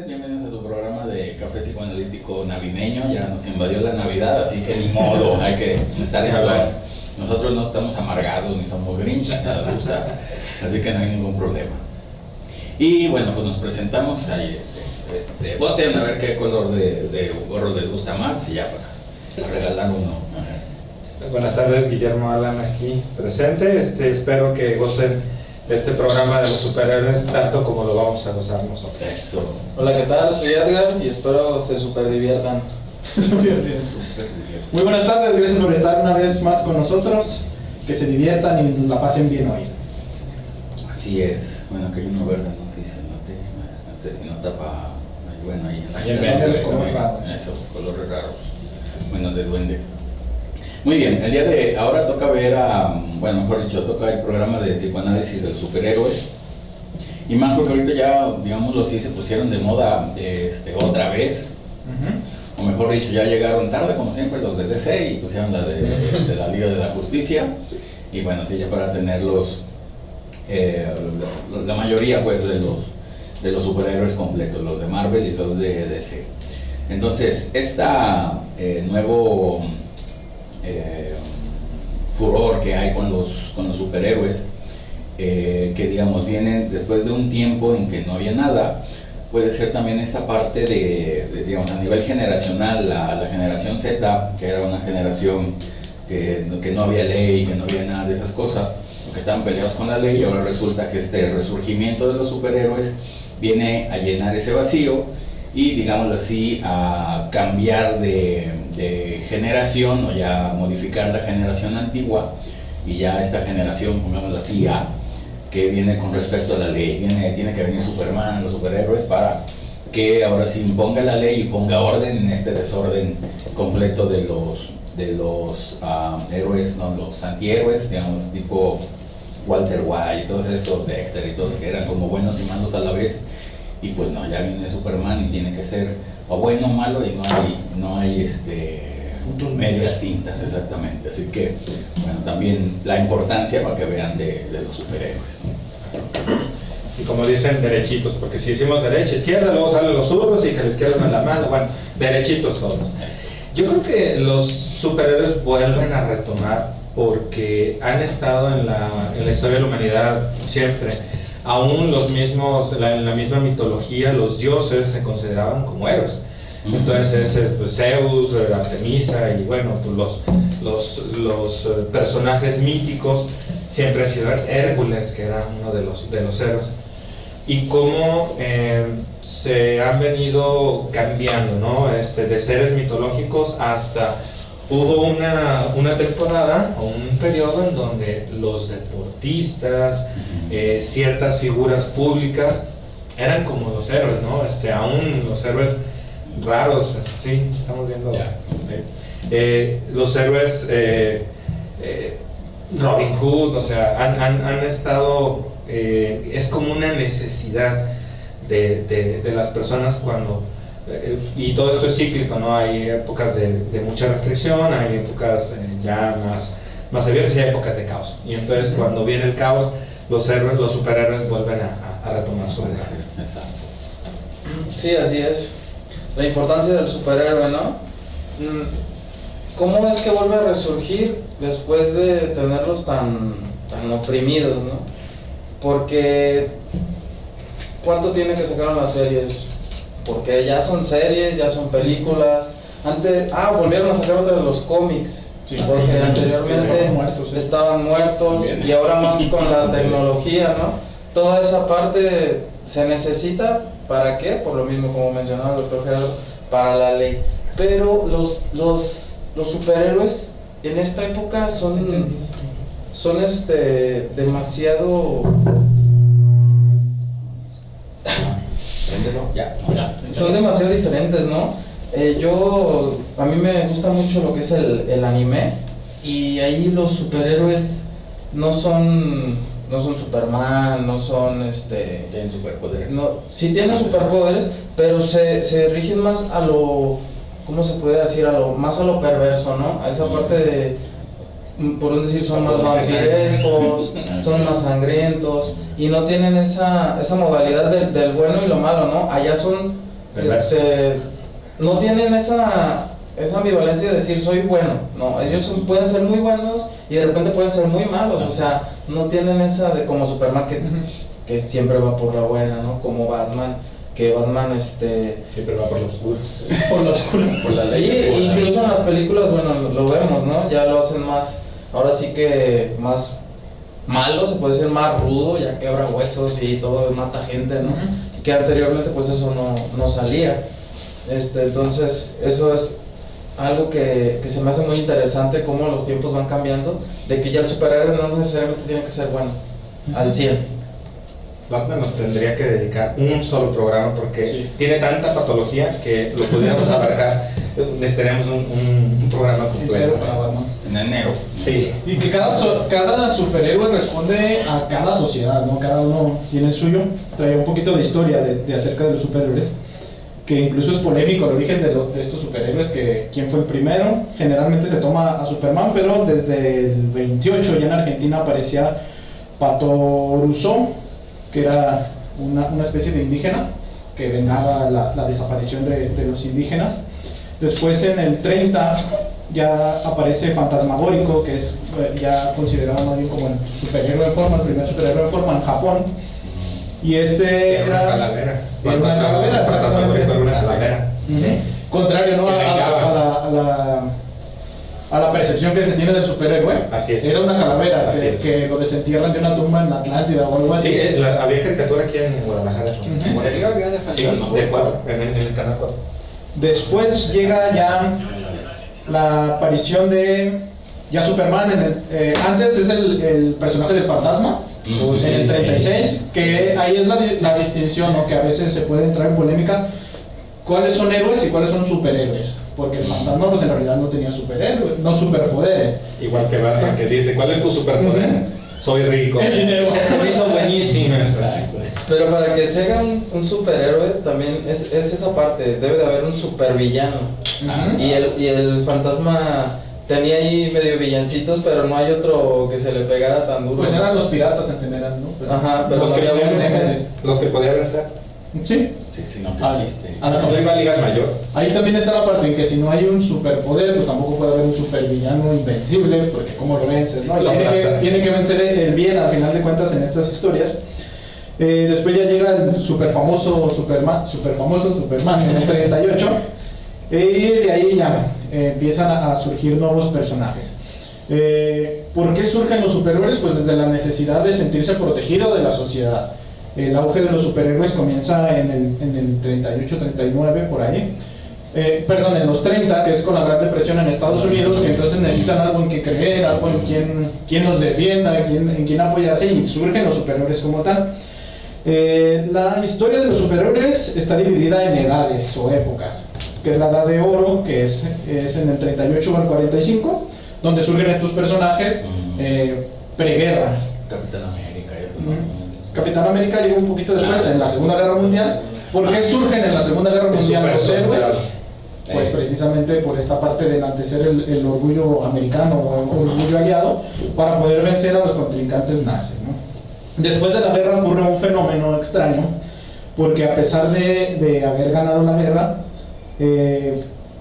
Bienvenidos a su programa de Café Psicoanalítico Navideño. Ya nos invadió la Navidad, así que ni modo, hay que estar en tono. Nosotros no estamos amargados ni somos Grinch, nada nos gusta, así que no hay ningún problema. Y bueno, pues nos presentamos ahí. Voten a ver qué color de gorro les gusta más y ya para regalar uno. Buenas tardes, Guillermo Alan aquí presente. Espero que gocen este programa de los superhéroes tanto como lo vamos a gozar nosotros. Eso. Hola, ¿qué tal? Soy Edgar y espero se super diviertan. Muy buenas tardes, gracias por estar una vez más con nosotros. Que se diviertan y la pasen bien hoy. Así es. Bueno, que hay uno verde, no sé si se note. Si no tapa. Bueno, ahí en medio, esos colores raros. Bueno, de duendes. Muy bien, el día de ahora toca ver bueno, mejor dicho, toca el programa de psicoanálisis de los superhéroes. Y más porque ahorita ya, digámoslo así, se pusieron de moda otra vez. O mejor dicho, ya llegaron tarde, como siempre, los de DC y pusieron la de la Liga de la Justicia. Y bueno, sí, ya para tenerlos, la mayoría pues de los superhéroes completos, los de Marvel y los de DC. Entonces, nuevo furor que hay con los superhéroes, que digamos vienen después de un tiempo en que no había nada. Puede ser también esta parte de digamos, a nivel generacional, la generación Z, que era una generación que no había ley, que no había nada de esas cosas, que estaban peleados con la ley, y ahora resulta que este resurgimiento de los superhéroes viene a llenar ese vacío y, digámoslo así, a cambiar de generación, o ya modificar la generación antigua, y ya esta generación, pongámoslo así, que viene con respecto a la ley. Tiene que venir Superman, los superhéroes, para que ahora sí imponga la ley y ponga orden en este desorden completo de los héroes, no, los antihéroes, digamos, tipo Walter White y todos esos, Dexter y todos, que eran como buenos y malos a la vez. Y pues no, ya viene Superman y tiene que ser o bueno o malo, y no hay medias tintas, exactamente. Así que, bueno, también la importancia para que vean de los superhéroes. Y como dicen, derechitos, porque si hicimos derecha, izquierda, luego salen los zurdos y que la izquierda en la mano, bueno, derechitos todos. Yo creo que los superhéroes vuelven a retomar porque han estado en la historia de la humanidad siempre. Aún los mismos, en la misma mitología, los dioses se consideraban como héroes. Entonces, pues, Zeus, Artemisa y bueno, pues los personajes míticos siempre han sido héroes. Hércules, que era uno de los héroes. Y cómo se han venido cambiando, ¿no? De seres mitológicos hasta... Hubo una temporada o un periodo en donde los deportistas, ciertas figuras públicas eran como los héroes, ¿no? Aún los héroes raros, sí, estamos viendo. Los héroes, Robin Hood, o sea, han estado, es como una necesidad de las personas cuando... y todo esto es cíclico, ¿no? Hay épocas de mucha restricción, hay épocas ya más abiertas y hay épocas de caos. Y entonces cuando viene el caos, los superhéroes vuelven a retomar su lugar. Exacto. Sí, así es. La importancia del superhéroe, ¿no? ¿Cómo es que vuelve a resurgir después de tenerlos tan oprimidos, ¿no? Porque ¿cuánto tiene que sacar las series? Porque ya son series, ya son películas. Antes, volvieron a sacar otra de los cómics. Sí, porque anteriormente estaban muertos y ahora más con la tecnología, ¿no? Toda esa parte se necesita, ¿para qué? Por lo mismo, como mencionaba el doctor Gerardo, para la ley. Pero los superhéroes en esta época son demasiado... Son demasiado diferentes, ¿no? A mí me gusta mucho lo que es el anime, y ahí los superhéroes no son Superman, no son Tienen superpoderes. no, sí tienen superpoderes, pero se rigen más a lo, ¿cómo se puede decir? Más a lo perverso, ¿no? A esa parte de, por un decir, son más vampirescos, son más sangrientos, y no tienen esa modalidad del bueno y lo malo, ¿no? Allá son, no tienen esa ambivalencia de decir soy bueno, no, ellos pueden ser muy buenos y de repente pueden ser muy malos, o sea, no tienen esa de como Superman que siempre va por la buena, ¿no? Como Batman, que Batman Siempre va por lo oscuro. Por lo oscuro. Por la sí, ley, incluso en las películas, bueno, lo vemos, ¿no? Ya lo hacen más, ahora sí que más malo, se puede decir más rudo, ya quebra huesos y todo, mata gente, ¿no? Que anteriormente pues eso no salía. Entonces, eso es algo que se me hace muy interesante, cómo los tiempos van cambiando, de que ya el superhéroe no necesariamente tiene que ser bueno, al 100. Batman nos tendría que dedicar un solo programa porque Sí. tiene tanta patología que lo pudiéramos abarcar. Necesitaríamos un programa completo. Entero para Batman. En enero. Sí. Y que cada superhéroe responde a cada sociedad, ¿no? Cada uno tiene el suyo. Trae un poquito de historia de acerca de los superhéroes, que incluso es polémico el origen de estos superhéroes, que quién fue el primero. Generalmente se toma a Superman, pero desde el 28 ya en Argentina aparecía Pato Rousseau, que era una especie de indígena que vengaba la desaparición de los indígenas. Después en el 30 ya aparece Fantasmagórico, que es ya considerado más bien como el superhéroe en forma, el primer superhéroe en forma en Japón. Y Era una calavera. Era una calavera, Fantasmagórico era una calavera. Sí. Contrario, ¿no? Que A la percepción que se tiene del superhéroe. Así es. Era una calavera Así es. que lo desentierran de una tumba en Atlántida o algo así. Sí, había caricatura aquí en Guadalajara. ¿En serio había de Sí, de 4, en el canal 4. Después llega ya la aparición de ya Superman. Antes es el personaje del fantasma, Sí, en el 36, que ahí es la distinción, ¿no? Que a veces se puede entrar en polémica. ¿Cuáles son héroes y cuáles son superhéroes? Porque el fantasma pues en realidad no tenía superhéroes, no superpoderes. Igual que Batman, que dice, ¿cuál es tu superpoder? Soy rico. El dinero. Se me hizo buenísimo. Exacto. Pero para que se haga un superhéroe también es esa parte, debe de haber un supervillano. Ujú. Y el fantasma tenía ahí medio villancitos, pero no hay otro que se le pegara tan duro. Pues eran los piratas en general, ¿no? Pero- Ajá, pero Los no que había podían uno. vencer. Los que podían vencer. Sí. Sí, no Ah, existe. a la No iba a ligas mayor. Ahí también está la parte en que si no hay un superpoder, pues tampoco puede haber un supervillano invencible, porque cómo lo vences, ¿no? Y Lo aplastan. tiene que vencer el bien al final de cuentas en estas historias. Después ya llega el superfamoso Superman en el 38, y de ahí ya empiezan a surgir nuevos personajes. ¿Por qué surgen los superhéroes? Pues desde la necesidad de sentirse protegido de la sociedad. El auge de los superhéroes comienza en el 38, 39, por ahí. Perdón, en los 30, que es con la Gran Depresión en Estados Unidos, que entonces necesitan algo en que creer, algo en quien los defienda, en quien apoyarse, y surgen los superhéroes como tal. La historia de los superhéroes está dividida en edades o épocas, que es la edad de oro, que es en el 38 al 45, donde surgen estos personajes preguerra. Capitán América, eso, ¿no? Capitán América llegó un poquito después, en la Segunda Guerra Mundial. ¿Por qué surgen en la Segunda Guerra Mundial los héroes? Pues precisamente por esta parte de enaltecer el orgullo americano o el orgullo aliado para poder vencer a los contrincantes nazis, ¿no? Después de la guerra ocurre un fenómeno extraño, porque a pesar de haber ganado la guerra,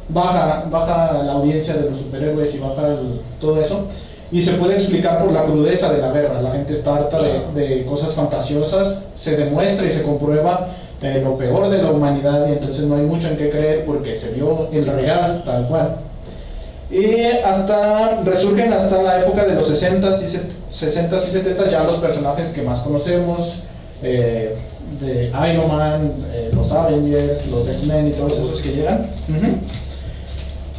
baja la audiencia de los superhéroes y baja todo eso, y se puede explicar por la crudeza de la guerra. La gente está harta de cosas fantasiosas, se demuestra y se comprueba lo peor de la humanidad, y entonces no hay mucho en qué creer porque se vio el real tal cual. Y resurgen hasta la época de los 60s y 70s, ya los personajes que más conocemos, de Iron Man, los Avengers, los X-Men y todos esos que llegan.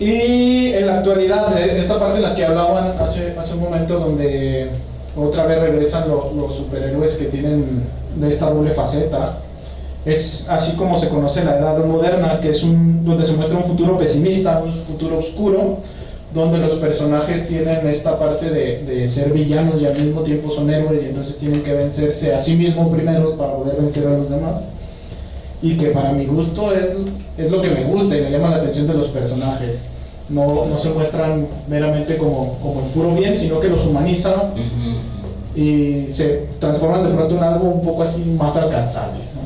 Y en la actualidad, esta parte en la que hablaban hace un momento, donde otra vez regresan los superhéroes que tienen de esta doble faceta, es así como se conoce la edad moderna, que es donde se muestra un futuro pesimista, un futuro oscuro, donde los personajes tienen esta parte de ser villanos y al mismo tiempo son héroes, y entonces tienen que vencerse a sí mismos primero para poder vencer a los demás. Y que para mi gusto es lo que me gusta y me llama la atención de los personajes. No se muestran meramente como el puro bien, sino que los humanizan y se transforman de pronto en algo un poco así más alcanzable, ¿no?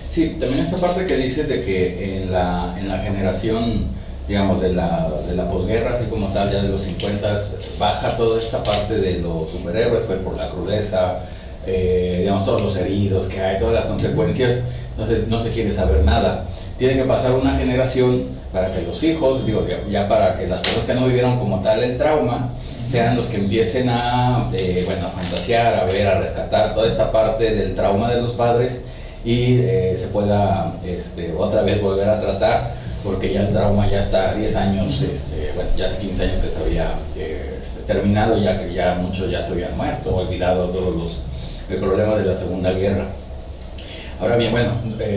Sí, también esta parte que dices de que en la generación, digamos, de la posguerra, así como tal, ya de los 50, baja toda esta parte de los superhéroes, pues por la crudeza, digamos, todos los heridos que hay, todas las consecuencias, entonces no se quiere saber nada. Tiene que pasar una generación para que los hijos, digo, ya para que las personas que no vivieron como tal el trauma, sean los que empiecen a fantasear, a ver, a rescatar toda esta parte del trauma de los padres y se pueda otra vez volver a tratar, porque ya el trauma ya está 10 años, ya hace 15 años que se había terminado, ya que ya muchos ya se habían muerto, olvidado todos los problemas de la Segunda Guerra. Ahora bien,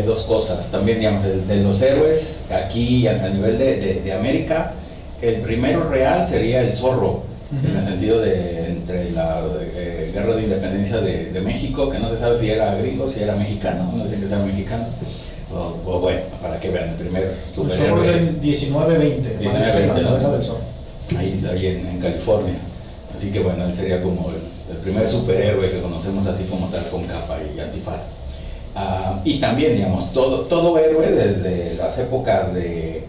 dos cosas, también digamos, de los héroes, aquí a nivel de América, el primero real sería el Zorro, en el sentido de entre la guerra de independencia de México, que no se sabe si era gringo, si era mexicano, no sé si era mexicano, o bueno, para que vean, el primer superhéroe. El Zorro del 1920, 1920, ¿no? del Zorro. Ahí en California. Así que bueno, él sería como el primer superhéroe que conocemos así como tal, con capa y antifaz. Y también, digamos, todo héroe desde las épocas de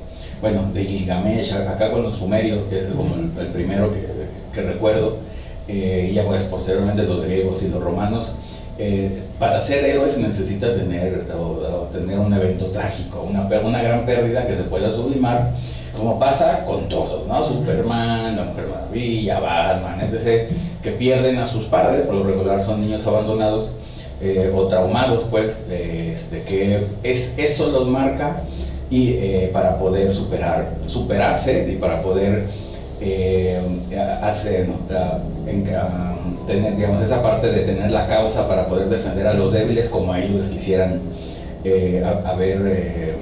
Gilgamesh, acá con los sumerios, que es como el primero que recuerdo, y ya pues posteriormente los griegos y los romanos, para ser héroe se necesita tener un evento trágico, una gran pérdida que se pueda sublimar, como pasa con todos, ¿no? Superman, la Mujer Maravilla, Batman, etc., que pierden a sus padres, por lo regular son niños abandonados, o traumados, pues, que eso los marca, y para poder superarse y para poder hacer, ¿no? Tener, digamos, esa parte de tener la causa para poder defender a los débiles como a ellos quisieran haber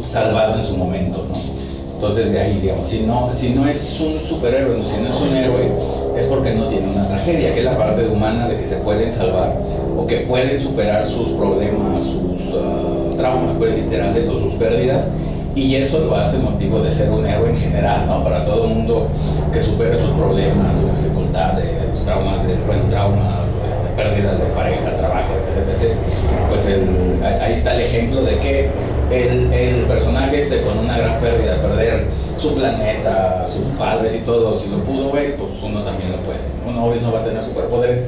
salvado en su momento, ¿no? Entonces de ahí, digamos, si no es un superhéroe, si no es un héroe, es porque no tiene una tragedia, que es la parte humana de que se pueden salvar o que pueden superar sus problemas, sus traumas, pues, literales, o sus pérdidas, y eso lo hace motivo de ser un héroe en general, ¿no? Para todo el mundo que supere sus problemas, sus dificultades, sus traumas, pérdidas de pareja, trabajo, etc. Pues ahí está el ejemplo de que el personaje con una gran pérdida, perder su planeta, sus padres y todo, si lo pudo ver, pues uno también lo puede. Uno obvio no va a tener superpoderes,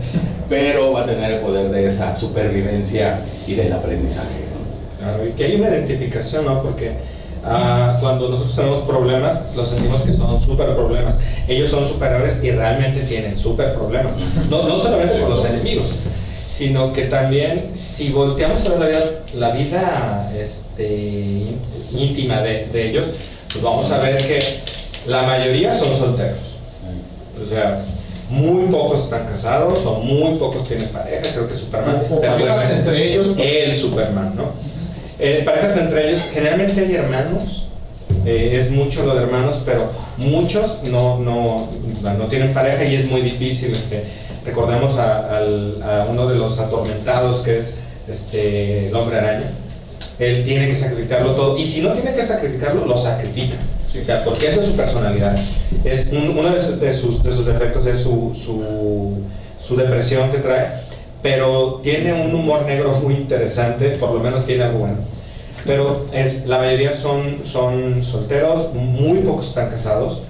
pero va a tener el poder de esa supervivencia y del aprendizaje, ¿no? Claro, y que hay una identificación, ¿no? Porque cuando nosotros tenemos problemas, los sentimos que son super problemas. Ellos son superhéroes y realmente tienen super problemas. No solamente por los enemigos, sino que también si volteamos a ver la vida íntima de ellos, pues vamos a ver que la mayoría son solteros. O sea, muy pocos están casados o muy pocos tienen pareja. Creo que Superman, o parejas entre ellos, el Superman, ¿no? Parejas entre ellos, generalmente hay hermanos, es mucho lo de hermanos, pero muchos no tienen pareja y es muy difícil. Recordemos a uno de los atormentados, que es el Hombre Araña. Él tiene que sacrificarlo todo, y si no tiene que sacrificarlo, lo sacrifica. Sí. O sea, porque esa es su personalidad. Es uno de sus defectos es su depresión que trae, pero tiene un humor negro muy interesante, por lo menos tiene algo bueno. Pero la mayoría son solteros, muy pocos están casados,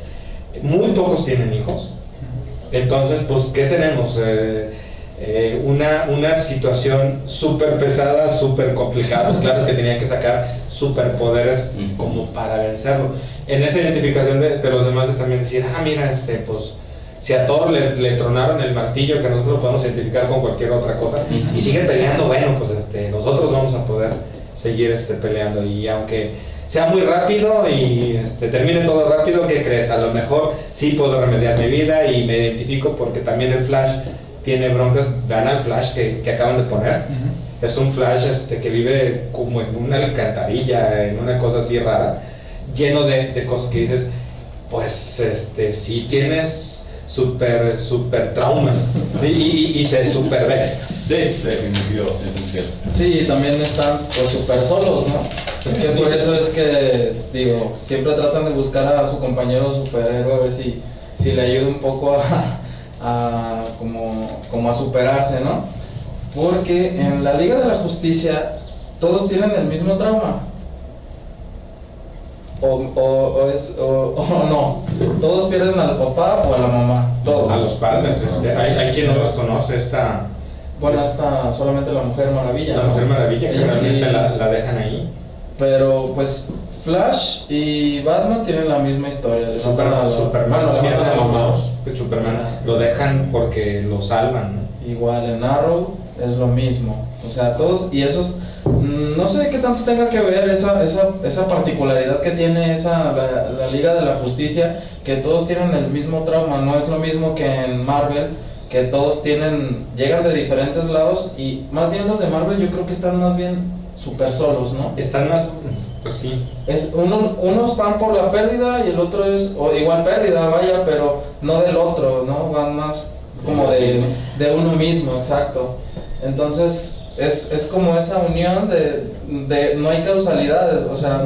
muy pocos tienen hijos. Entonces, pues, ¿qué tenemos? Una situación súper pesada, súper complicada. Pues claro que tenían que sacar superpoderes como para vencerlo. En esa identificación de los demás, de también decir, mira, pues, si a Thor le tronaron el martillo, que nosotros lo podemos identificar con cualquier otra cosa, y sigue peleando, bueno, pues nosotros vamos a poder seguir peleando. Y aunque sea muy rápido y termine todo rápido, ¿qué crees? A lo mejor sí puedo remediar mi vida y me identifico, porque también el Flash tiene broncas, gana el Flash que acaban de poner. es un Flash que vive como en una alcantarilla, en una cosa así rara, lleno de cosas que dices, pues sí tienes super traumas y se super ve. Sí, definitivo, eso es cierto. Sí, y también están pues súper solos, ¿no? Que por eso es que, digo, siempre tratan de buscar a su compañero superhéroe a ver si le ayuda un poco como a superarse, ¿no? Porque en la Liga de la Justicia todos tienen el mismo trauma. O no, todos pierden al papá o a la mamá, todos. A los padres, hay quien no los conoce, Bueno, está solamente la Mujer Maravilla. la Mujer Maravilla, que Ella realmente sí. la dejan ahí. Pero pues Flash y Batman tienen la misma historia. Le matan a Superman bueno, le pierde matan a a la los mamá. dos. Superman Exacto. lo dejan porque lo salvan, ¿no? Igual en Arrow es lo mismo. O sea, todos, y esos, no sé qué tanto tenga que ver esa particularidad que tiene la Liga de la Justicia, que todos tienen el mismo trauma. No es lo mismo que en Marvel, que todos llegan de diferentes lados, y más bien los de Marvel yo creo que están más bien súper solos, ¿no? Están más, pues sí. Unos van por la pérdida y el otro es, o igual pérdida, vaya, pero no del otro, ¿no? Van más como de uno mismo, exacto. Entonces es como esa unión de no hay causalidades, o sea,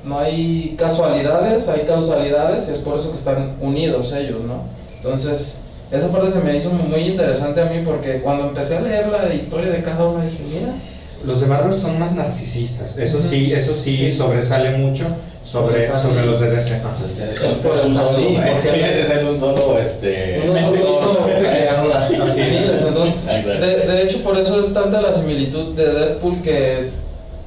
no hay casualidades, hay causalidades, y es por eso que están unidos ellos, ¿no? Entonces esa parte se me hizo muy interesante a mí, porque cuando empecé a leer la historia de cada uno dije, mira, Los de Marvel son más narcisistas, eso sí Sí. sobresale mucho sobre los de DC. Es por un Stan solo, Lee, porque- tiene que ser un solo, Así miles, entonces, Exacto. de hecho por eso es tanta la similitud de Deadpool que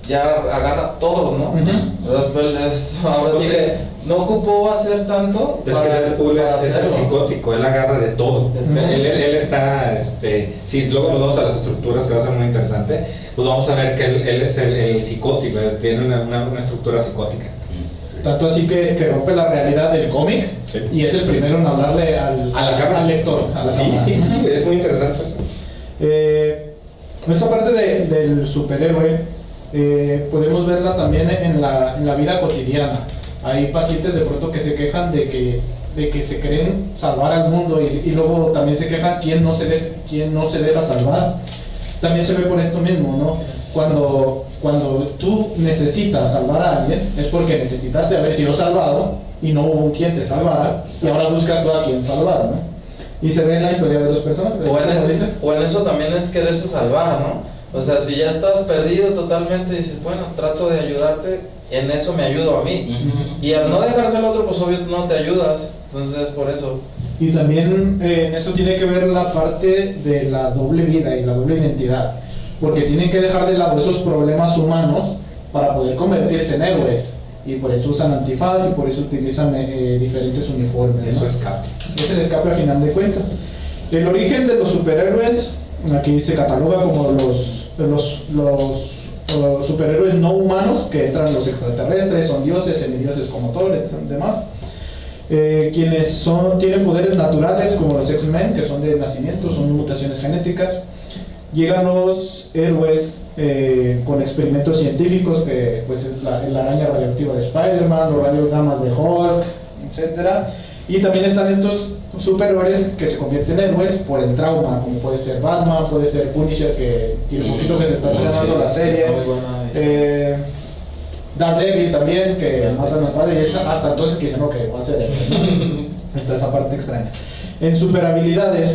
ya agarra a todos, ¿no? Deadpool ahora sí que no ocupó hacer tanto. Es que Deadpool es el hacerlo. psicótico, él agarra de todo. Ujú. Él está, si luego nos vamos a las estructuras, que va a ser muy interesante, pues vamos a ver que él es el psicótico, él tiene una estructura psicótica. Tanto así que rompe la realidad del cómic Sí. y es el primero en hablarle al lector. A la Sí, cámara. sí, es muy interesante eso. Esta parte del superhéroe podemos verla también en la vida cotidiana. Hay pacientes de pronto que se quejan de que se creen salvar al mundo y luego también se quejan quién no se deja salvar. También se ve por esto mismo, ¿no? Cuando tú necesitas salvar a alguien es porque necesitaste haber sido salvado y no hubo quien te salvara y ahora buscas tú a quien salvar, ¿no? Y se ve en la historia de los personajes. O en eso también es quererse salvar, ¿no? O sea, si ya estás perdido totalmente, dices, bueno, trato de ayudarte, en eso me ayudo a mí. Y al no dejarse al otro, pues obvio no te ayudas. Entonces, por eso. Y también en eso tiene que ver la parte de la doble vida y la doble identidad, porque tienen que dejar de lado esos problemas humanos para poder convertirse en héroes, y por eso usan antifaz y por eso utilizan diferentes uniformes, ¿no? Eso escapa. Es el escape a final de cuentas. El origen de los superhéroes, aquí se cataloga como los superhéroes no humanos, que entran los extraterrestres, son dioses, semidioses como Thor, y demás. Quienes tienen poderes naturales como los X-Men, que son de nacimiento, son mutaciones genéticas. Llegan los héroes con experimentos científicos, que pues es la araña radioactiva de Spider-Man, los rayos gamas de Hulk, etc. Y también están estos superhéroes que se convierten en héroes por el trauma, como puede ser Batman, puede ser Punisher, que tiene poquito que se está estrenando la serie. Está muy buena. Daredevil también, que matan al padre, y hasta entonces que dicen, ok, va a ser él, ¿no? Está esa parte extraña. En superhabilidades,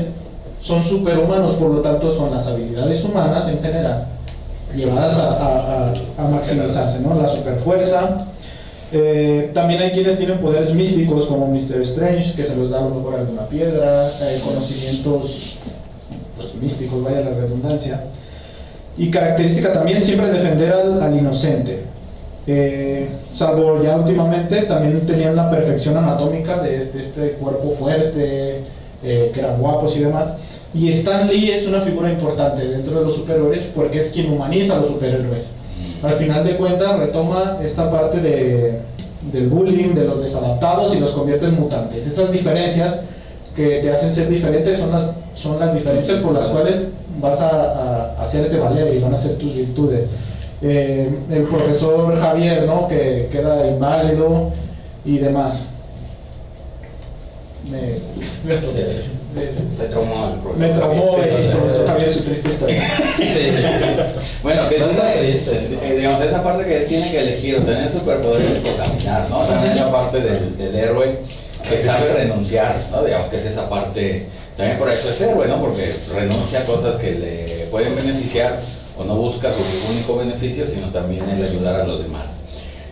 son superhumanos, por lo tanto son las habilidades humanas en general, llevadas a maximizarse, ¿no? La superfuerza. También hay quienes tienen poderes místicos, como Mr. Strange, que se los da a lo mejor alguna piedra, conocimientos pues, místicos, vaya la redundancia. Y característica también, siempre defender al inocente. Salvo ya últimamente, también tenían la perfección anatómica de este cuerpo fuerte, que eran guapos y demás. Y Stan Lee es una figura importante dentro de los superhéroes porque es quien humaniza a los superhéroes. Al final de cuentas retoma esta parte del bullying, de los desadaptados, y los convierte en mutantes. Esas diferencias que te hacen ser diferente son las diferencias por las cuales vas a hacerte valer y van a ser tus virtudes. El profesor Javier, ¿no? Que queda inválido y demás. Te traumó el profesor. Me traumó Javier, sí, el profesor Javier su triste historia. Sí. Bueno, que No está tiene, triste. digamos, esa parte que él tiene que elegir o tener superpoderes o caminar, ¿no? También la parte del héroe que sabe renunciar, ¿no? Digamos que es esa parte, también por eso es héroe, ¿no? Porque renuncia a cosas que le pueden beneficiar o no busca su único beneficio, sino también el ayudar a los demás.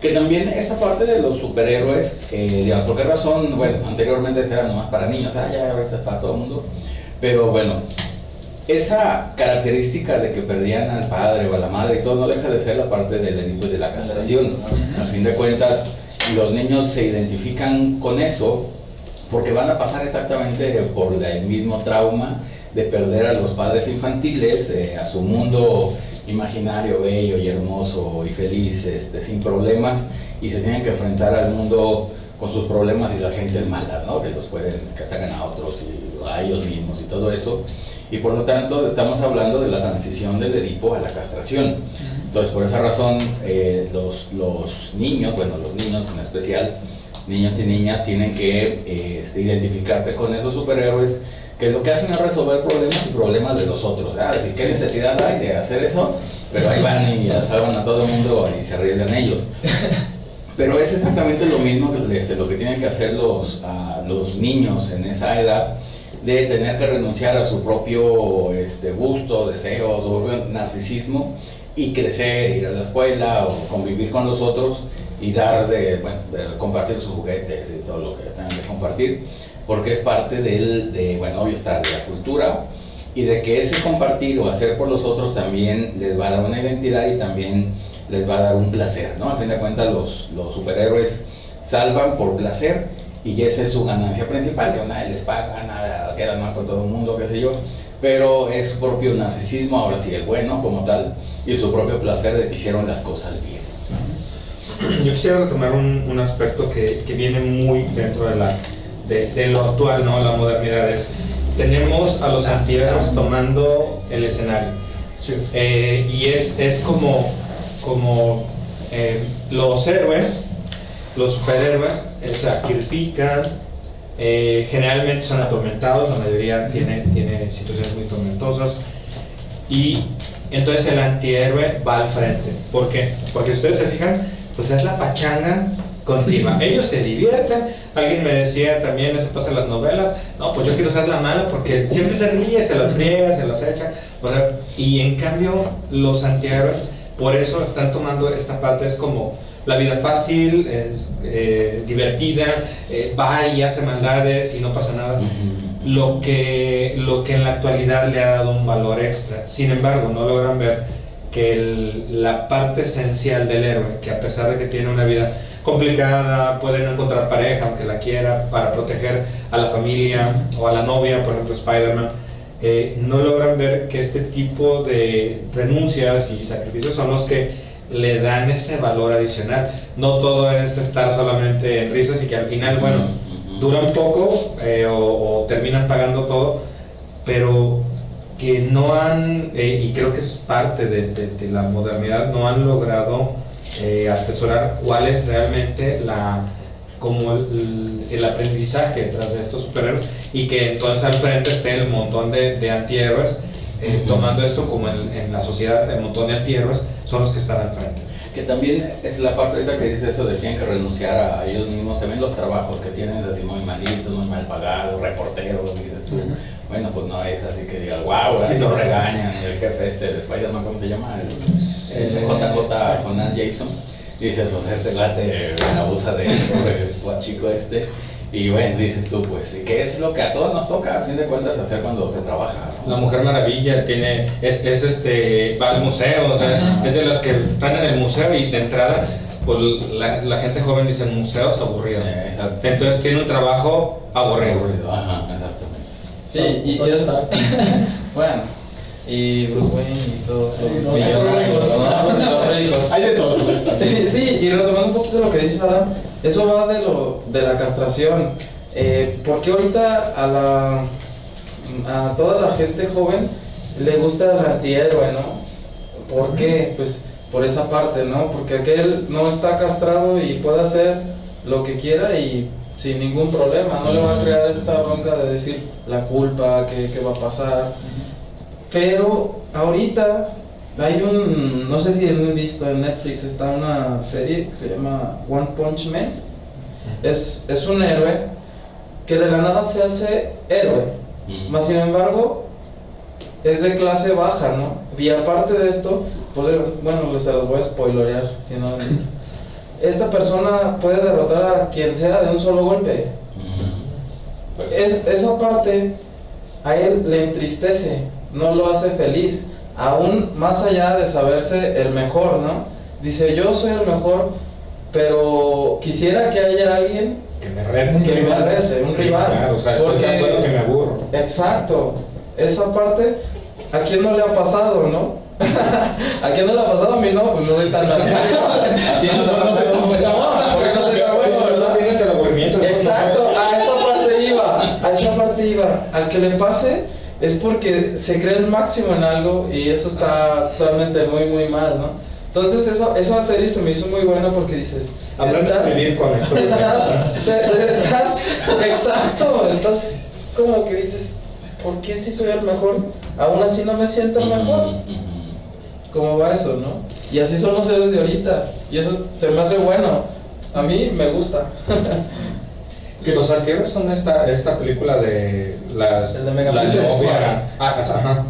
Que también esta parte de los superhéroes, digamos, ¿por qué razón? Bueno, anteriormente era nomás para niños, ya ahorita es para todo el mundo, pero bueno, esa característica de que perdían al padre o a la madre y todo no deja de ser la parte del delito y de la castración. A fin de cuentas, los niños se identifican con eso porque van a pasar exactamente por el mismo trauma de perder a los padres infantiles, a su mundo imaginario, bello y hermoso y feliz, sin problemas, y se tienen que enfrentar al mundo con sus problemas y la gente es mala, ¿no? Que atacan a otros y a ellos mismos y todo eso. Y por lo tanto estamos hablando de la transición del Edipo a la castración. Entonces por esa razón los niños, bueno, los niños en especial, niños y niñas tienen que identificarte con esos superhéroes que lo que hacen es resolver problemas de los otros. Es decir, ¿qué necesidad hay de hacer eso? Pero ahí van y salvan a todo el mundo y se arriesgan ellos. Pero es exactamente lo mismo que lo que tienen que hacer los niños en esa edad, de tener que renunciar a su propio gusto, deseos, narcisismo, y crecer, ir a la escuela o convivir con los otros y de compartir sus juguetes y todo lo que tengan que compartir, porque es parte obvio está de la cultura, y de que ese compartir o hacer por los otros también les va a dar una identidad y también les va a dar un placer, ¿no? A fin de cuentas los superhéroes salvan por placer y esa es su ganancia principal, que nadie les paga, nada, quedan mal con todo el mundo, qué sé yo, pero es su propio narcisismo, ahora sí, el bueno como tal, y su propio placer de que hicieron las cosas bien. Yo quisiera retomar un aspecto que viene muy dentro de lo actual, ¿no? La modernidad es, tenemos a los antihéroes tomando el escenario. Sí. Y es como los héroes, los superhéroes se sacrifican, generalmente son atormentados, la mayoría tiene situaciones muy tormentosas, y entonces el antihéroe va al frente. ¿Por qué? Porque ustedes se fijan, pues es la pachanga continua. Ellos se divierten. Alguien me decía también, eso pasa en las novelas, no, pues yo quiero ser la mala porque siempre se ríe, se las friega, se las echa. O sea, y en cambio los antihéroes, por eso están tomando esta parte, es como la vida fácil, es divertida, va y hace maldades y no pasa nada. Lo que en la actualidad le ha dado un valor extra. Sin embargo, no logran ver que la parte esencial del héroe, que a pesar de que tiene una vida complicada, puede no encontrar pareja aunque la quiera, para proteger a la familia o a la novia, por ejemplo Spider-Man, no logran ver que este tipo de renuncias y sacrificios son los que le dan ese valor adicional. No todo es estar solamente en risas y que al final, bueno, dura un poco o terminan pagando todo, pero que no han, y creo que es parte de la modernidad, no han logrado atesorar cuál es realmente el aprendizaje detrás de estos superhéroes, y que entonces al frente esté el montón de antihéroes tomando esto como en la sociedad, el montón de antihéroes son los que están al frente. Que también es la parte ahorita que dice eso de que tienen que renunciar a ellos mismos, también los trabajos que tienen así muy malitos, muy mal pagados, reporteros, dices tú, bueno, pues no es así que digas, wow, lo regañan, el jefe de Spider-Man, ¿cómo se llama? El JJ Jonas Jason, y dices, pues late abusa de chico y bueno, dices tú, pues, ¿qué es lo que a todos nos toca, a fin de cuentas, hacer cuando se trabaja, ¿no? La Mujer Maravilla va al museo, o sea, es de las que están en el museo y de entrada, pues la gente joven dice, el museo es aburrido. Exacto. Entonces tiene un trabajo aburrido. Ajá, exactamente. Sí, y eso. Bueno, y Bruce Wayne y todos los millonarios, ¿no? Los ricos. Hay de todo. Sí, y retomando un poquito lo que dices, Adam, eso va de la castración. ¿Por qué ahorita a toda la gente joven le gusta el antihéroe, ¿no? ¿Por qué? Pues por esa parte, ¿no? Porque aquel no está castrado y puede hacer lo que quiera y sin ningún problema, no le va a crear esta bronca de decir la culpa, qué va a pasar. Pero ahorita hay no sé si han visto en Netflix, está una serie que se llama One Punch Man. Es un héroe que de la nada se hace héroe, más sin embargo es de clase baja, ¿no? Y aparte de esto, pues, bueno, se los voy a spoilerear si no lo han visto. Esta persona puede derrotar a quien sea de un solo golpe. Esa parte a él le entristece, no lo hace feliz, aún más allá de saberse el mejor, ¿no? Dice, yo soy el mejor, pero quisiera que haya alguien que me rete, un rival. Claro, o sea, estoy tan bueno que me aburro. Exacto, esa parte, ¿a quién no le ha pasado, no? ¿A quién no le ha pasado? A mí no, pues no soy tan así. ¿A ti no te ha pasado? No, porque no soy tan bueno, ¿verdad? No tienes el aburrimiento. Exacto, a esa parte iba. Al que le pase es porque se cree el máximo en algo y eso está totalmente muy, muy mal, ¿no? Entonces esa serie se me hizo muy buena porque dices... Aprendes a vivir con esto. Estás como que dices, ¿por qué si soy el mejor? Aún así no me siento el mejor. ¿Cómo va eso, no? Y así son los héroes de ahorita. Y eso se me hace bueno. A mí me gusta. Que los antihéroes son esta película de la novia. Ajá.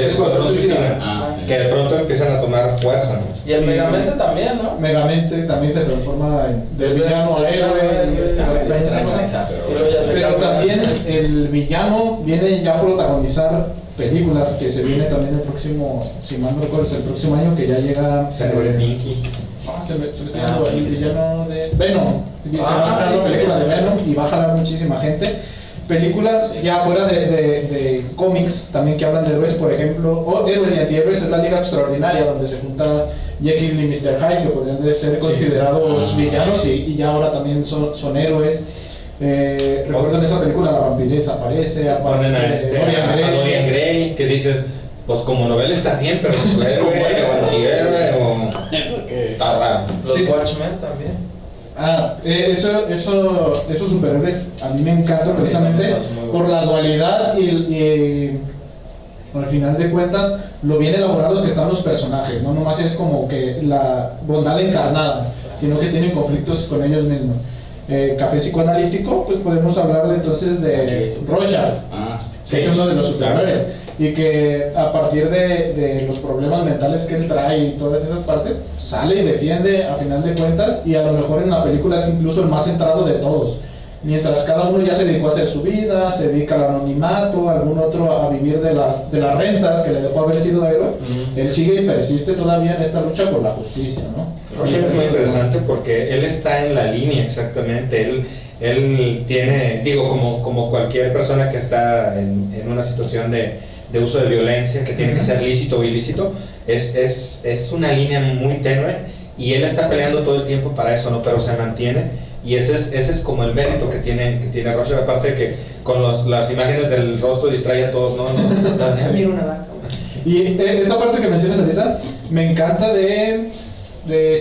Escuadrón Suicida. Que de pronto empiezan a tomar fuerza, ¿no? Y el Megamente también, ¿no? Megamente también se transforma de villano a héroe. Pero también el villano viene ya a protagonizar películas, que se viene también el próximo, si mal no recuerdo, es el próximo año, que ya llega... Se muere Pinky. Se me está llamando el villano de Venom. Se va a sacar la película de Venom y va a jalar muchísima gente. Películas ya fuera de cómics también que hablan de héroes, por ejemplo, o héroes y antihéroes, es la Liga Extraordinaria, donde se junta Jekyll y Mr. Hyde, que podrían de ser considerados villanos y ya ahora también son héroes. Recuerdo en esa película la vampiresa aparece Ponen a Dorian Gray, que dices, pues como novela está bien, pero héroe o antihéroe o... Está raro. Los Watchmen también. Esos superhéroes a mí me encantan precisamente por la dualidad y al final de cuentas lo bien elaborados que están los personajes, no nomás es como que la bondad encarnada, sino que tienen conflictos con ellos mismos. Café psicoanalítico, pues podemos hablar entonces de Rorschach, que es uno de los superhéroes, y que a partir de los problemas mentales que él trae y todas esas partes, sale y defiende a final de cuentas, y a lo mejor en la película es incluso el más centrado de todos. Mientras cada uno ya se dedicó a hacer su vida, se dedica al anonimato, algún otro a vivir de las rentas que le dejó haber sido héroe, él sigue y persiste todavía en esta lucha por la justicia, ¿no? Rorschach es muy interesante porque él está en la línea exactamente, él tiene, digo, como cualquier persona que está en una situación de uso de violencia, que tiene que ser lícito o ilícito, es una línea muy tenue y él está peleando todo el tiempo para eso, ¿no? Pero se mantiene. Y ese es como el mérito que tiene Rorschach, aparte de que con las imágenes del rostro distrae a todos, mira una vaca. Y esta parte que mencionas ahorita me encanta de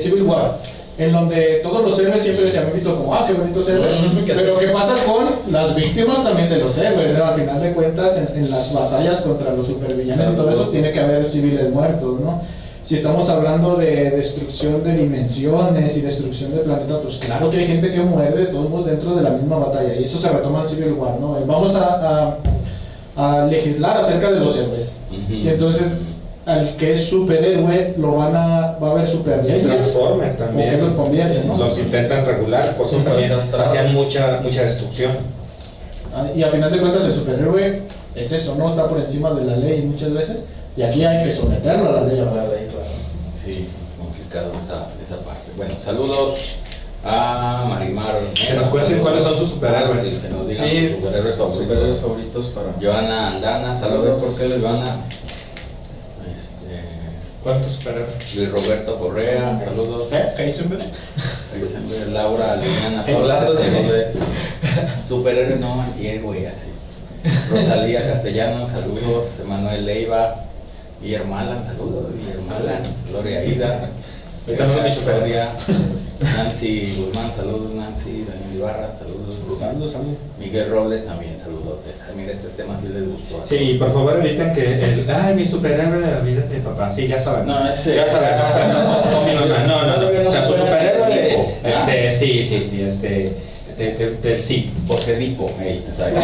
Civil War, en donde todos los héroes siempre se han visto como, qué bonitos héroes, pero ¿qué pasa con las víctimas también de los héroes? ¿No? Al final de cuentas, en las batallas contra los supervillanos y todo eso, tiene que haber civiles muertos, ¿no? Si estamos hablando de destrucción de dimensiones y destrucción de planetas, pues claro que hay gente que muere de todos modos dentro de la misma batalla, y eso se retoma en Civil War, ¿no? Vamos a legislar acerca de los héroes, y entonces al que es superhéroe va a haber superhéroes. Transformers también los convierten, ¿no? Los intentan regular porque también hacían mucha destrucción. Y a final de cuentas el superhéroe es eso, ¿no? Está por encima de la ley muchas veces, y aquí hay que someterlo a la ley, claro. Sí, complicado esa parte. Bueno, saludos a Marimar. Que nos cuenten cuáles son sus superhéroes. Sí, que nos digan sus superhéroes favoritos. Para Joana Aldana, saludos. ¿Por qué les Joana? ¿Cuántos superhéroes? Luis Roberto Correa, saludos. Heisenberg. Laura Liliana. Hablando de superhéroe no, antihéroe, así. Rosalía Castellanos, saludos. Emanuel Leiva, Guillermo Alan, saludos. Guillermo Alan, Gloria Ida, Ahorita no mi superhéroe. Victoria, Nancy Guzmán, saludos. Nancy, Daniel Ibarra, saludos. Saludos, saludos. Miguel Robles también, saludotes. Ah, mira, este tema sí les gustó. Sí, por favor eviten que ay, mi superhéroe de la vida es mi papá. Sí, ya sabemos. No, ese. Ya sabemos, pero no, mi mamá. No. O sea, su superhéroe Ah. del sí. Posedipo, exacto.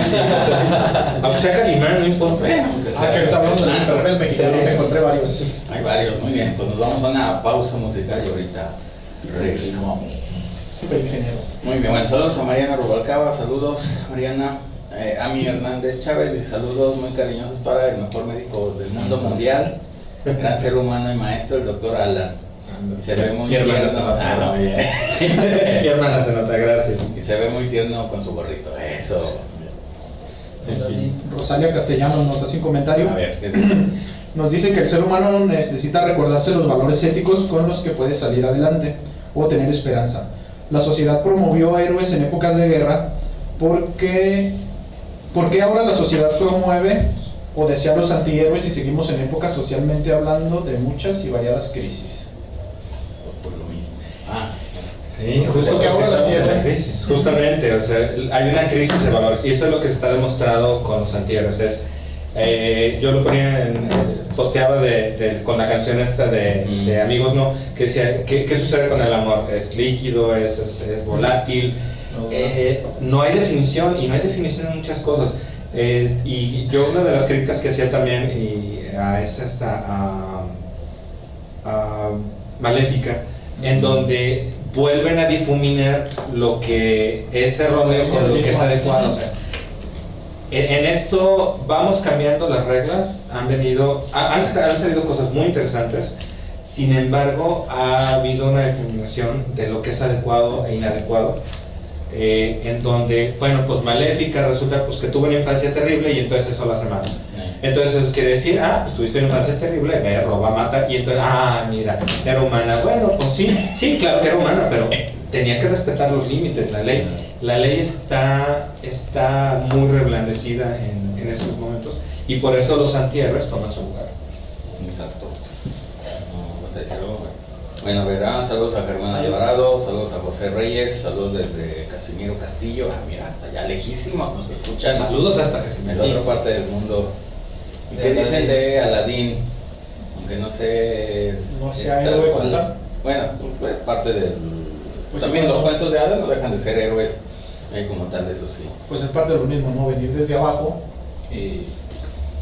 Aunque sea Calimán, no importa. Bueno, aunque sea- Que ahorita hablando de los superhéroes mexicanos, Sí. encontré varios. Hay varios, muy bien. Pues nos vamos a una pausa musical y ahorita regresamos. Súper ingeniero. Muy bien, bueno, saludos a Mariana Rubalcaba, saludos Mariana, Ami Hernández Chávez, y saludos muy cariñosos para el mejor médico del mundo mundial, gran ser humano y maestro, el doctor Alan. Se ve muy Mi hermana tierno. se nota. Ah, muy bien. Mi hermana se nota, gracias. Y se ve muy tierno con su gorrito, eso. En fin. Rosalia Castellanos nos hace un comentario. A ver, ¿qué dice? Nos dice que el ser humano necesita recordarse los valores éticos con los que puede salir adelante o tener esperanza. La sociedad promovió héroes en épocas de guerra. ¿Por qué ahora la sociedad promueve o desea los antihéroes y seguimos en épocas socialmente hablando de muchas y variadas crisis? Por lo mismo. Ah, Sí, justo Porque porque ahora la estamos en la tiene. crisis, justamente, o sea, hay una crisis de valores y eso es lo que se está demostrado con los antihéroes. Yo lo ponía posteaba con la canción esta de Amigos No, que decía, ¿qué sucede con el amor? ¿Es líquido? ¿Es volátil? No hay definición y no hay definición en muchas cosas. Y yo una de las críticas que hacía también a Maléfica, en donde vuelven a difuminar lo que es erróneo con lo que es adecuado. O sea, en esto vamos cambiando las reglas, han salido cosas muy interesantes, sin embargo ha habido una difuminación de lo que es adecuado e inadecuado, en donde, bueno, pues Maléfica resulta pues que tuvo una infancia terrible y entonces eso la hace mal. Entonces eso quiere decir, pues tuviste una infancia terrible, ve, roba, mata, y entonces, mira, era humana. Bueno, pues sí, claro que era humana, pero tenía que respetar los límites, la ley. La ley está muy reblandecida en estos momentos, y por eso los antihéroes toman su lugar. exacto. No, pues hay que luego, bueno, verán, saludos a Germán Alvarado, saludos a José Reyes, saludos desde Casimiro Castillo. Mira, hasta allá lejísimos nos escuchan. Saludos hasta que se me En la otra parte del mundo. ¿Y qué dicen de Aladín? Aunque no sé. No sea héroe como tal. Bueno, pues fue parte del. Pues también sí, los bueno. cuentos de hadas no dejan de ser héroes como tal, eso sí. Pues es parte de lo mismo, ¿no? Venir desde abajo y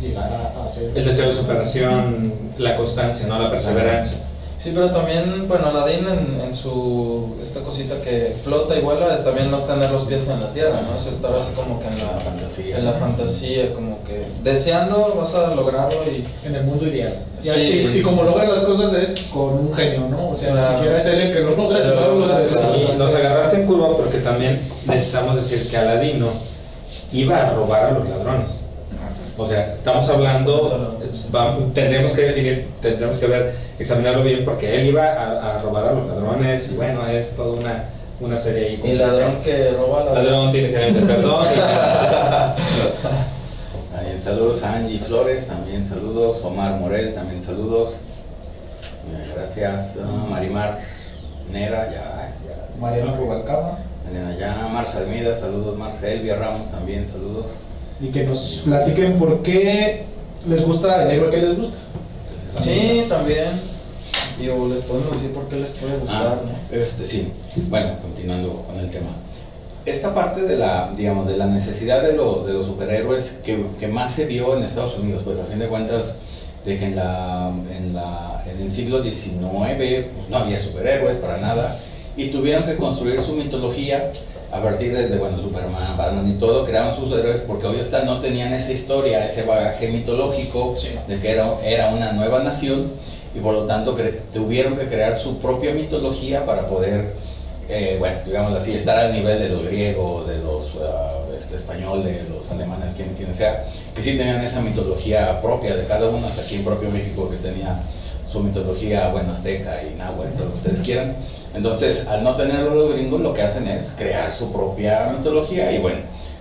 llegar a ser... El deseo de superación, la constancia, ¿no? La perseverancia. Sí, pero también, bueno, Aladdin en su, esta cosita que flota y vuela, es también no es tener los pies en la tierra, ¿no? Es estar así como que en la fantasía, como que deseando vas a lograrlo y... En el mundo ideal. Sí. Y como logran las cosas es con un genio, ¿no? O sea, Claro. ni siquiera es él el que lo logra, Pero- Sí, nos agarraste en curva porque también necesitamos decir que Aladino iba a robar a los ladrones. O sea, estamos hablando, tendremos que examinarlo bien porque él iba a robar a los ladrones y bueno, es toda una serie ahí. Y ladrón que roba Ladrón tiene que ser perdón. También saludos a Angie Flores, también saludos. Omar Morel, también saludos. Gracias. Marimar Nera, ya. Mariano Rubalcaba. Mariana ya. Marcia Almeida, saludos. Marcia Elvia Ramos, también saludos. Y que nos platiquen por qué les gusta el héroe que les gusta. Sí, también. Y o les podemos decir por qué les puede gustar, ¿no? Sí. Bueno, continuando con el tema. Esta parte de la necesidad de los superhéroes que más se vio en Estados Unidos, pues a fin de cuentas, de que en el siglo XIX pues, no había superhéroes para nada y tuvieron que construir su mitología a partir desde, Superman, Batman y todo, crearon sus héroes porque obvio no tenían esa historia, ese bagaje mitológico de que era una nueva nación y por lo tanto tuvieron que crear su propia mitología para poder, digamos así, estar al nivel de los griegos, de los españoles, los alemanes, quien sea, que sí tenían esa mitología propia de cada uno, hasta aquí en propio México que tenía su mitología, azteca y náhuatl, todo lo que ustedes quieran. Entonces, al no tenerlo los gringos, lo que hacen es crear su propia mitología y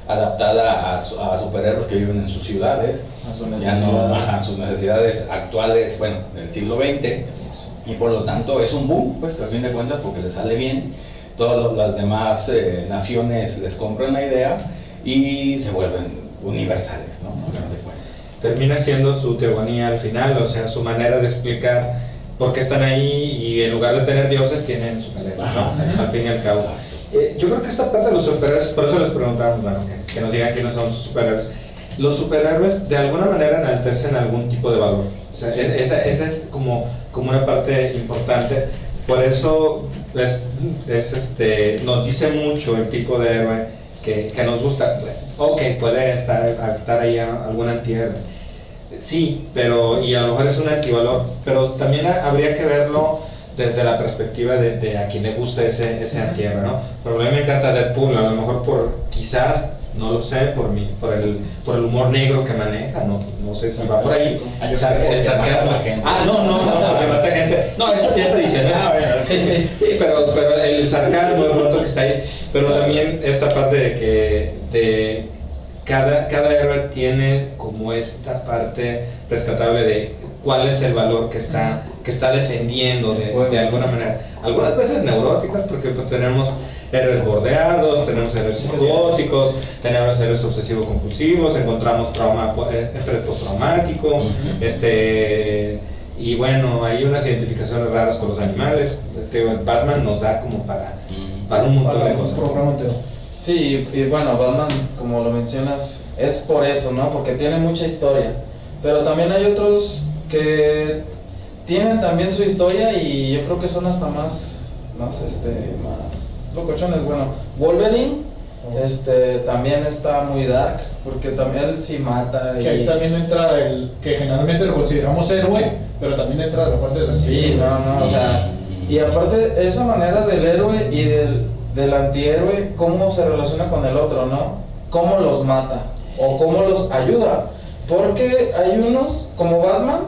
adaptada a superhéroes que viven en sus ciudades, A sus ya no necesidades. a sus necesidades actuales, bueno, del siglo XX, y por lo tanto es un boom, pues a fin de cuentas, porque les sale bien, todas las demás naciones les compran la idea y se vuelven universales, ¿no? A fin de cuentas. Termina siendo su teogonía al final, o sea, su manera de explicar por qué están ahí y en lugar de tener dioses tienen superhéroes, ¿no? Ajá. Al fin y al cabo. Exacto. Yo creo que esta parte de los superhéroes, por eso les preguntamos, bueno, que nos digan quiénes son sus superhéroes. Los superhéroes de alguna manera enaltecen algún tipo de valor. O sea, esa es como una parte importante. Por eso nos dice mucho el tipo de héroe que nos gusta. Ok, puede estar ahí algún antihéroe. Sí, pero y a lo mejor es un antivalor, pero también habría que verlo desde la perspectiva de a quien le gusta ese antihéroe, ¿no? Pero a mí me encanta Deadpool, a lo mejor quizás, no lo sé, por el humor negro que maneja, no sé si va por ahí. Yo creo que El sarcasmo. mata a la gente. No, porque mata gente. No, eso ya está diciendo. Sí, sí. Sí, pero el sarcasmo de pronto que está ahí, pero también esta parte de que cada héroe tiene como esta parte rescatable de cuál es el valor que está defendiendo de alguna manera. Algunas veces neuróticas, porque pues tenemos héroes bordeados, tenemos héroes psicóticos, tenemos héroes obsesivo-compulsivos, encontramos estrés postraumático, y bueno, hay unas identificaciones raras con los animales. Batman nos da como para un montón de cosas. Un programa entero. Sí, y bueno, Batman, como lo mencionas, es por eso, ¿no? Porque tiene mucha historia. Pero también hay otros que tienen también su historia y yo creo que son hasta más locochones. Bueno, Wolverine, también está muy dark, porque también él sí mata. Que ahí también entra el que generalmente lo consideramos héroe, pero también entra la parte de la Sí, no, o sea, y aparte esa manera del héroe y del antihéroe, cómo se relaciona con el otro, ¿no? Cómo los mata o cómo los ayuda, porque hay unos, como Batman,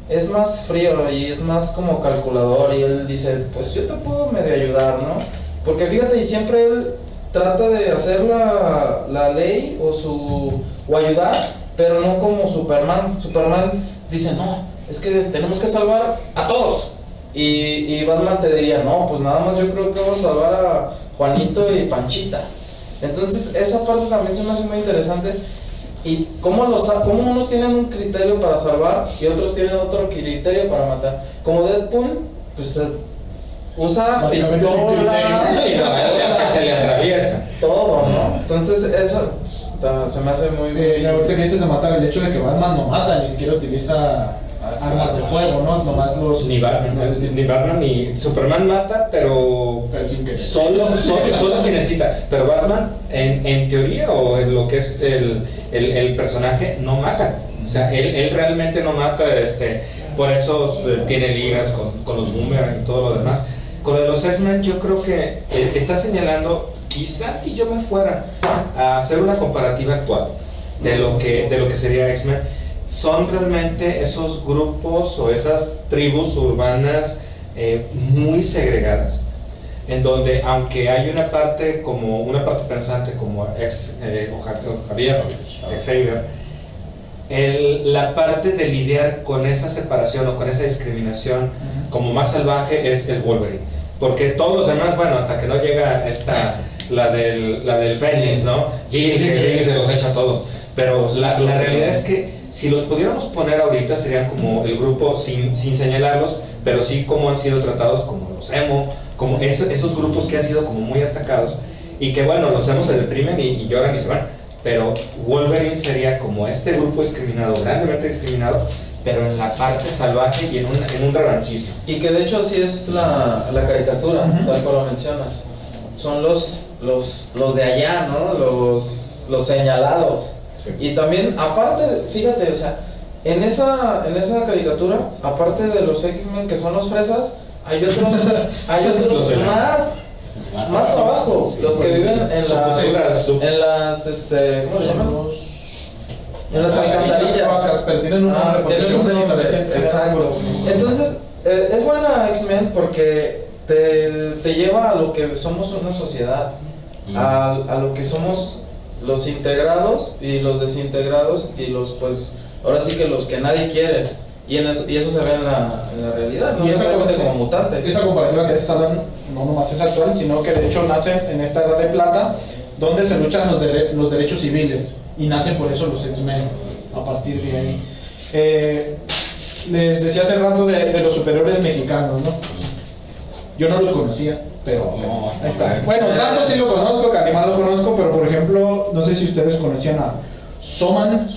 es más frío y es más como calculador y él dice, pues yo te puedo medio ayudar, ¿no? Porque fíjate, y siempre él trata de hacer la ley o ayudar, pero no como Superman. Superman dice, no, es que tenemos que salvar a todos. Y Batman te diría, no, pues nada más yo creo que vamos a salvar a Juanito y Panchita. Entonces esa parte también se me hace muy interesante. Y cómo unos tienen un criterio para salvar y otros tienen otro criterio para matar. Como Deadpool, pues usa básicamente pistola Y que se le atraviesa. todo, ¿no? Entonces eso se me hace muy... Ahorita que dices de matar, el hecho de que Batman no mata, ni siquiera utiliza armas de fuego, ¿no? Nomás Ni Batman ni Superman mata, pero sin querer. solo si necesita. Pero Batman, en teoría o en lo que es el personaje, no mata. O sea, él realmente no mata, por eso tiene ligas con los Boomerang y todo lo demás. Con lo de los X-Men, yo creo que está señalando, quizás si yo me fuera a hacer una comparativa actual de lo que sería X-Men, son realmente esos grupos o esas tribus urbanas muy segregadas, en donde aunque hay una parte pensante como Xavier, la parte de lidiar con esa separación o con esa discriminación como más salvaje es Wolverine, porque todos los demás, bueno, hasta que no llega la del Fénix, ¿no? Jill, que se los echa a todos, pero la realidad es que si los pudiéramos poner ahorita serían como el grupo sin señalarlos, pero sí como han sido tratados como los emo, como esos grupos que han sido como muy atacados y que bueno, los emo se deprimen y lloran y se van, pero Wolverine sería como este grupo discriminado, grandemente discriminado, pero en la parte salvaje y en un revanchismo. Y que de hecho así es la caricatura, tal como lo mencionas. Son los de allá, ¿no? Los señalados. Sí. Y también, aparte, fíjate, o sea, en esa caricatura, aparte de los X-Men que son los fresas, hay otros Los de más abajo, sí, los que viven en las ¿cómo se llaman? En las alcantarillas. Pero tienen un nombre. Tienen un nombre, exacto. Entonces, es buena X-Men porque te lleva a lo que somos una sociedad, a lo que somos los integrados y los desintegrados y los, pues, ahora sí que los que nadie quiere. Y eso se ve en la realidad, no Y esa necesariamente comparativa- como mutante. Esa comparativa que se hablan no nomás es actual, sino que de hecho nacen en esta edad de plata, donde se luchan los derechos civiles, y nacen por eso los X-Men, a partir de ahí. Les decía hace rato de los superhéroes mexicanos, ¿no? Yo no los conocía, pero No, ahí está. Bueno, Santos sí lo conozco, Calimán lo conozco, pero por ejemplo, no sé si ustedes conocían a Suman,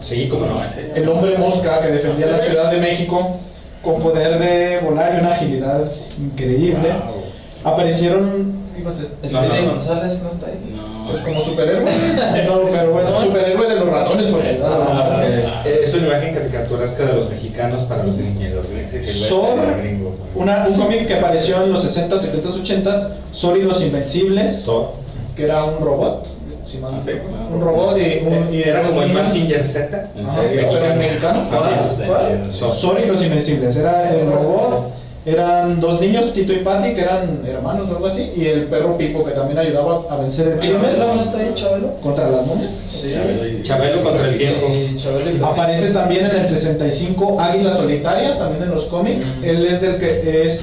Sí, como no. ese- el hombre mosca que defendía la Ciudad de México con poder de volar y una agilidad increíble. Wow. Aparecieron, ¿ibas a decir? Speedy No. González no está ahí. No. Pues como superhéroe. No, pero bueno, No, superhéroe de los ratones, porque Ah, Es una imagen caricaturesca de los mexicanos para los gringos. Thor, un cómic que apareció en los 60, 70, 80, Thor y los Invencibles, Thor. que era un robot, si mal no Ah, sí. recuerdo. Un robot y Era dos como el niños. Mazinger Z. ¿En Ajá, serio? pero en mexicano. Así es. ¿Cuál? Thor. Thor y los Invencibles, era el robot, eran dos niños, Tito y Patty, que eran hermanos o algo así, y el perro Pipo, que también ayudaba a vencer el ¿Chabelo crimen no está ahí, Chabelo? contra las momias. Sí. Chabelo contra el tiempo. Y Chabelo y Pepito. Aparece también en el 65 Águila Solitaria, también en los cómics. Mm. Él es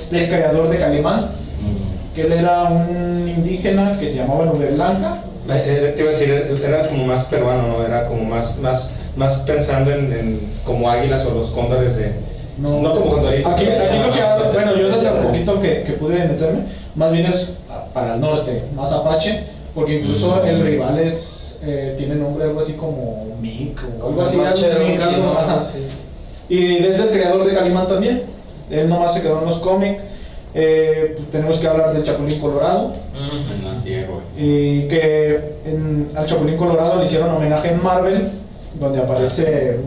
del creador de Calimán, Mm. que él era un indígena que se llamaba Nube Blanca. Te iba a decir, era como más peruano, ¿no? Era como más pensando en como águilas o los cóndores de... No como condoritos. Aquí lo que hablo, bueno, yo desde un Ah. poquito que pude meterme, más bien es para el norte, más apache, porque incluso el rival tiene nombre algo así como Mick o algo así. Más algo Cherokee, Mick, algo, ¿no? ajá. Sí. Y desde el creador de Calimán también, él nomás se quedó en los cómics. Tenemos que hablar del Chapulín Colorado, En antihéroe. y que al Chapulín Colorado le hicieron homenaje en Marvel, donde aparece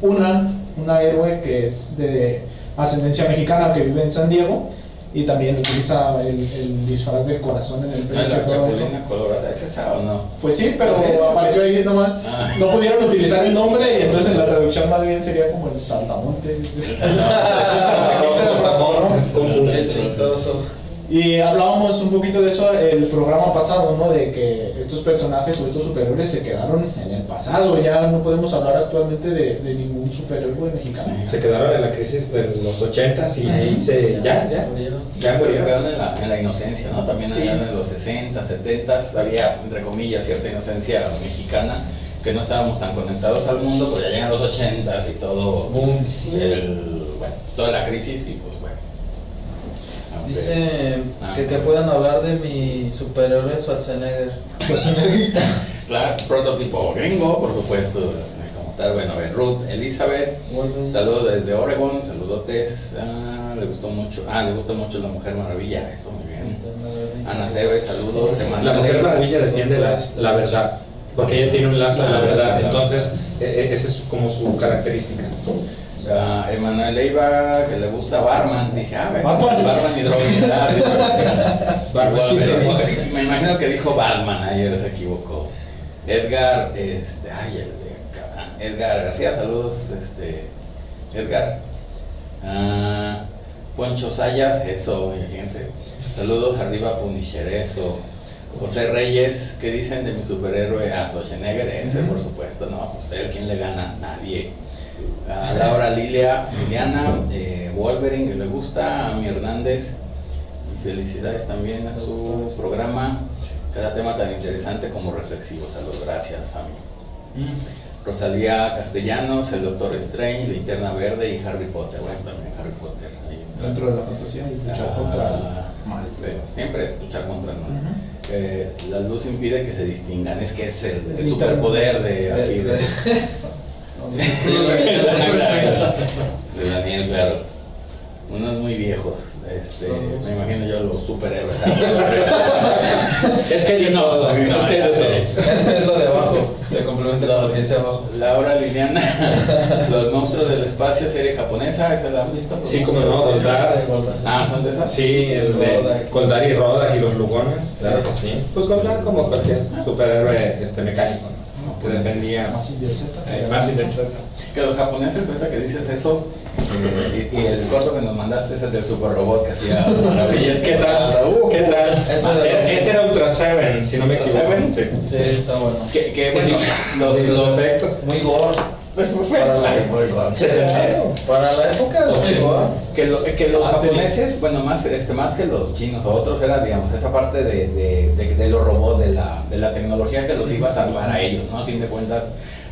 una héroe que es de ascendencia mexicana que vive en San Diego y también utiliza el disfraz del corazón en el ¿No es pecho la y todo eso. Chapulina Colorada? ¿Es esa o no? Pues sí, pero Sí. apareció ahí nomás. Ah. No pudieron utilizar el nombre y entonces en la traducción más bien sería como el saltamonte. Qué chistoso. Y hablábamos un poquito de eso el programa pasado, ¿no? De que estos personajes o estos superhéroes se quedaron en el pasado. Ya no podemos hablar actualmente de ningún superhéroe mexicano. Se quedaron en la crisis de los 80s y ahí Murieron. ya Porque se murieron. quedaron en la inocencia, ¿no? También Sí. allá en los 60, 70 había, entre comillas, cierta inocencia mexicana, que no estábamos tan conectados al mundo, pero ya llegan los 80 y todo, Boom, sí. bueno, toda la crisis y pues bueno. Aunque- Dice Ah. que puedan hablar de mi superhéroe Schwarzenegger. Claro, prototipo gringo, por supuesto, como tal. Bueno, a ver, Ruth Elizabeth, Wolverine. saludos desde Oregon, saludotes. Le gustó mucho, le gusta mucho La Mujer Maravilla, eso, muy bien. Ana Cebes, saludos. La Mujer Maravilla defiende la verdad, porque ella tiene un lazo de la verdad, entonces esa es como su característica. Emanuel Leiva, que le gusta Barman, dije, Batman. Barman y droga. Barman y droga. Me imagino que dijo Batman, ayer se equivocó. Edgar, Edgar García, saludos, Edgar. Poncho Sayas, eso, fíjense. Saludos arriba, Punisher, eso. José Reyes, ¿qué dicen de mi superhéroe a Schwarzenegger? Ese, por supuesto, no, pues él, ¿quién le gana? Nadie. A Laura Liliana, Wolverine, que le gusta, a mi Hernández, y felicidades también a su programa, cada tema tan interesante como reflexivo. Saludos, gracias a mí. Rosalía Castellanos, el Doctor Strange, Linterna Verde y Harry Potter. Bueno, también Harry Potter. Ahí entra. Dentro de la fantasía y luchar contra el mal. Pero siempre es luchar contra el mal. La luz impide que se distingan, es que es el superpoder de aquí, de Daniel, claro. Unos muy viejos, me imagino yo los superhéroes. Es que hay de todo, es que hay de todo. Es lo de abajo. Se complementa con lo que dice abajo. Laura Liliana, Los Monstruos del Espacio, serie japonesa, ¿esa la han visto? Sí, como no, Goldar. ¿Son de esas? Sí, el de Goldar y Rodak y los Lugones. Claro que sí. Pues Goldar como cualquier superhéroe mecánico, ¿no? Que defendía Más India Z. más intensa. Que los japoneses, ahorita que dices eso, Y el corto que nos mandaste es el del super robot que hacía maravillas. ¿Qué tal? ¿Qué tal? Ese era Ultra Seven, si no me Ultra equivoco. Seven. Sí, está bueno. Que Sí, bueno, sí. Los efectos. Muy gore. Para la época. Setentero. Para la época es muy gore. Que los Asterix. japoneses, bueno, más que los chinos o otros, era, digamos, esa parte de los robots, de la tecnología que los iba a salvar a ellos, ¿no? A fin de cuentas,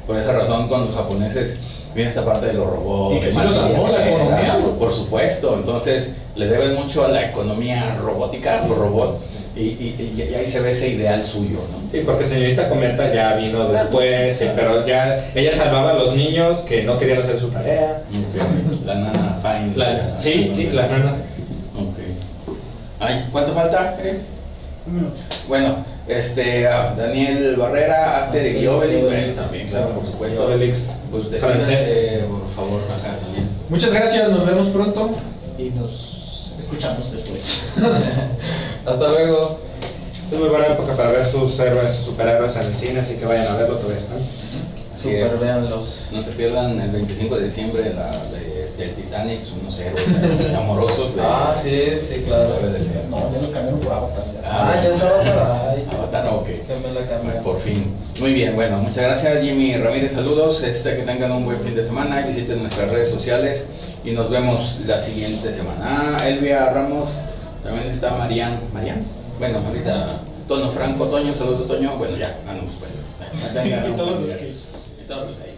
por esa razón, con los japoneses viene esta parte de los robots. Y que sí los salvó la economía. Por supuesto, entonces le deben mucho a la economía robótica, los robots, y ahí se ve ese ideal suyo, ¿no? Sí, porque señorita Cometa ya vino después, sí, pero ya ella salvaba a los niños que no querían hacer su tarea. La nana Fine. Sí, las nanas. Ok. Ay, ¿cuánto falta? Bueno, a Daniel Barrera, Asterix y Obelix, bueno, también, claro, por supuesto. Obelix, Pues francés. por favor, acá también. Muchas gracias, nos vemos pronto y nos escuchamos después. Hasta luego. Es muy buena época para ver sus héroes, sus superhéroes en el cine, así que vayan a verlo, todavía están. Así Super, es. véanlos. No se pierdan el 25 de diciembre del Titanic, unos héroes amorosos. Sí, claro. Debe de ser. No, ya nos cambiaron por Avatar. Ya se va para ahí. Avatar, ok. Que me la cambiaron. Por fin. Muy bien, bueno, muchas gracias Jimmy Ramírez, saludos, que tengan un buen fin de semana, visiten nuestras redes sociales y nos vemos la siguiente semana. Elvia Ramos, también está Marian, bueno, ahorita Toño Franco, Toño, saludos Toño, bueno ya, ganamos pues. Y todos los que... Y todos los que